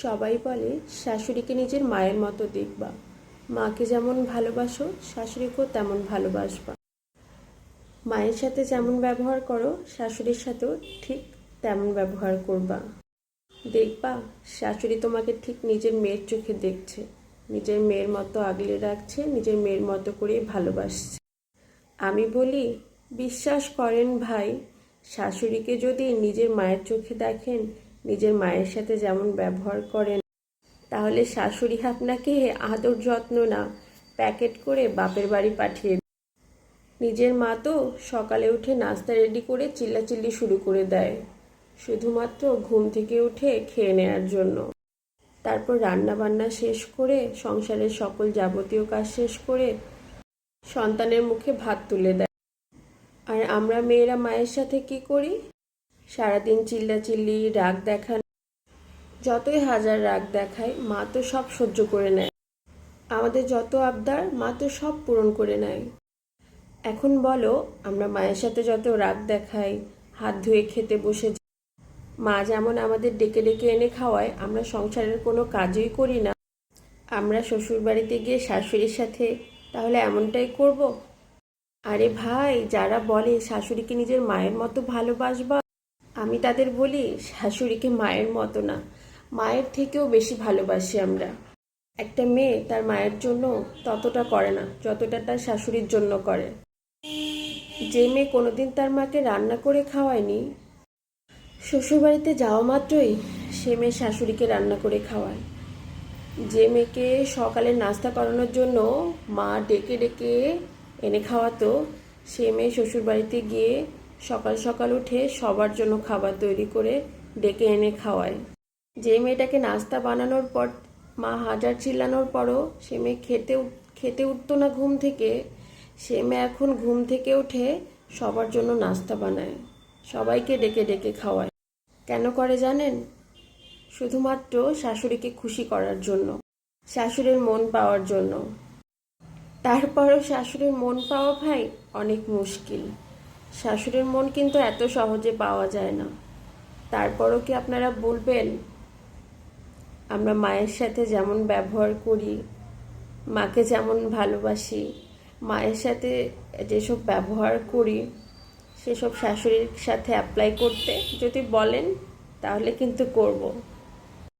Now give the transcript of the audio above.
সবাই বলে শাশুড়িকে নিজের মায়ের মতো দেখবা, মাকে যেমন ভালোবাসো শাশুড়িকেও তেমন ভালোবাসবা। মায়ের সাথে যেমন ব্যবহার করো শাশুড়ির সাথেও ঠিক তেমন ব্যবহার করবা। দেখবা শাশুড়ি তোমাকে ঠিক নিজের মেয়ের চোখে দেখছে, নিজের মেয়ের মতো আগলে রাখছে, নিজের মেয়ের মতো করেই ভালোবাসছে। আমি বলি, বিশ্বাস করেন ভাই, শাশুড়িকে যদি নিজের মায়ের চোখে দেখেন, নিজের মায়ের সাথে যেমন ব্যবহার করেন, তাহলে শাশুড়ি আপনাকে আদর যত্ন না প্যাকেট করে বাপের বাড়ি পাঠিয়ে দেয়। নিজের মা তো সকালে উঠে নাস্তা রেডি করে চিল্লাচিল্লি শুরু করে দেয়, শুধুমাত্র ঘুম থেকে উঠে খেয়ে নেওয়ার জন্য। তারপর রান্না বান্না শেষ করে সংসারের সকল যাবতীয় কাজ শেষ করে সন্তানের মুখে ভাত তুলে দেয়। আর আমরা মেয়েরা মায়ের সাথে কি করি? সারাদিন চিল্লাচিল্লি, রাগ দেখান। যতই হাজার রাগ দেখায় মা তো সব সহ্য করে নেয়। আমাদের যত আবদার মা তো সব পূরণ করে নেয়। এখন বলো, আমরা মায়ের সাথে যত রাগ দেখাই, হাত ধুয়ে খেতে বসে যাই, মা যেমন আমাদের ডেকে ডেকে এনে খাওয়ায়, আমরা সংসারের কোনো কাজই করি না, আমরা শ্বশুর বাড়িতে গিয়ে শাশুড়ির সাথে তাহলে এমনটাই করব? আরে ভাই, যারা বলে শাশুড়িকে নিজের মায়ের মতো ভালোবাসবা, আমি তাদের বলি শাশুড়িকে মায়ের মতো না, মায়ের থেকেও বেশি ভালোবাসি আমরা। একটা মেয়ে তার মায়ের জন্য ততটা করে না যতটা তার শাশুড়ির জন্য করে। যে মেয়ে কোনোদিন তার মাকে রান্না করে খাওয়ায়নি, শ্বশুরবাড়িতে যাওয়া মাত্রই সে মেয়ে শাশুড়িকে রান্না করে খাওয়ায়। যে মেয়েকে সকালে নাস্তা করানোর জন্য মা ডেকে ডেকে এনে খাওয়াতো, সে মেয়ে শ্বশুরবাড়িতে গিয়ে সকাল সকাল উঠে সবার জন্য খাবার তৈরি করে ডেকে এনে খাওয়ায়। যে মেয়েটাকে নাস্তা বানানোর পর মা হাজার চিল্লানোর পরও সে মেয়ে খেতে উঠতো না ঘুম থেকে, সে মেয়ে এখন ঘুম থেকে উঠে সবার জন্য নাস্তা বানায়, সবাইকে ডেকে ডেকে খাওয়ায়। কেন করে জানেন? শুধুমাত্র শাশুড়িকে খুশি করার জন্য, শাশুড়ির মন পাওয়ার জন্য। তারপরও শাশুড়ির মন পাওয়া ভাই অনেক মুশকিল। শাশুড়ির মন কিন্তু এত সহজে পাওয়া যায় না। তারপরও কি আপনারা বলবেন আমরা মায়ের সাথে যেমন ব্যবহার করি, মাকে যেমন ভালোবাসি, মায়ের সাথে যেসব ব্যবহার করি সেসব শাশুড়ির সাথে অ্যাপ্লাই করতে যদি বলেন তাহলে কিন্তু করব।